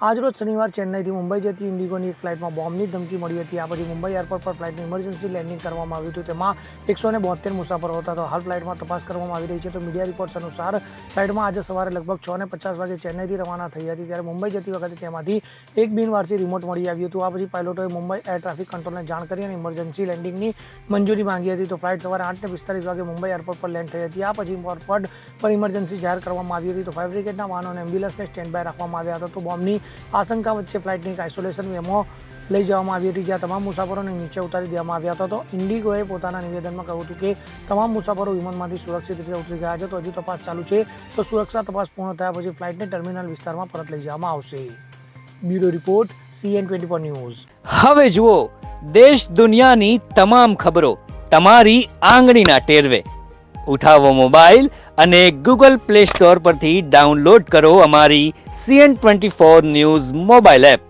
આજરોજ શનિવાર ચેન્નઈથી મુંબઈ જતી ઇન્ડિગોની એક ફ્લાઇટમાં બોમ્બની ધમકી મળી હતી। આ પછી મુંબઈ એરપોર્ટ પર ફ્લાઇટનું ઇમરજન્સી લેન્ડિંગ કરવામાં આવ્યું હતું। તેમાં 172 મુસાફરો હતા। તો હાલ ફ્લાઇટમાં તપાસ કરવામાં આવી રહી છે। તો મીડિયા રિપોર્ટ્સ અનુસાર ફ્લાઇટમાં આજે સવારે લગભગ 6:50 વાગે ચેન્નઈથી રવાના થઈ હતી। ત્યારે મુંબઈ જતી વખતે તેમાંથી એક બિનવારસી રિમોટ મળી આવ્યું હતું। આ પછી પાયલોટોએ મુંબઈ એર ટ્રાફિક કંટ્રોલને જાણ કરી અને ઇમરજન્સી લેન્ડિંગની મંજૂરી માંગી હતી। તો ફ્લાઇટ સવારે 8:45 વાગે મુંબઈ એરપોર્ટ પર લેન્ડ થઈ હતી। આ પછી એરપોર્ટ પર ઇમરજન્સી જાહેર કરવામાં આવી હતી। તો ફાયર બ્રિગેડના વાહનો અને એમ્બ્યુલન્સને સ્ટેન્ડ બાય રાખવામાં આવ્યા હતા। તો બોમ્બની આશંકા વચ્ચે ફ્લાઇટની એક આઇસોલેશન મેમો લઈ જવામાં આવી હતી, જ્યાં તમામ મુસાફરોને નીચે ઉતારી દેવામાં આવ્યા હતા। તો ઇન્ડિગોએ પોતાના નિવેદનમાં કહ્યું હતું કે તમામ મુસાફરો વિમાનમાંથી સુરક્ષિત રીતે ઉતરી ગયા છે। તો હજુ તપાસ ચાલુ છે। તો સુરક્ષા તપાસ પૂર્ણ થયા પછી ફ્લાઇટને ટર્મિનલ વિસ્તારમાં પરત લઈ જવામાં આવશે। Bureau report CN24 news. હવે જુઓ દેશ દુનિયાની તમામ ખબરો તમારી આંગળીના ટેરવે। ઉઠાવો મોબાઈલ અને ગૂગલ પ્લે સ્ટોર પરથી ડાઉનલોડ કરો અમારી CN24 ન્યૂઝ મોબાઈલ એપ।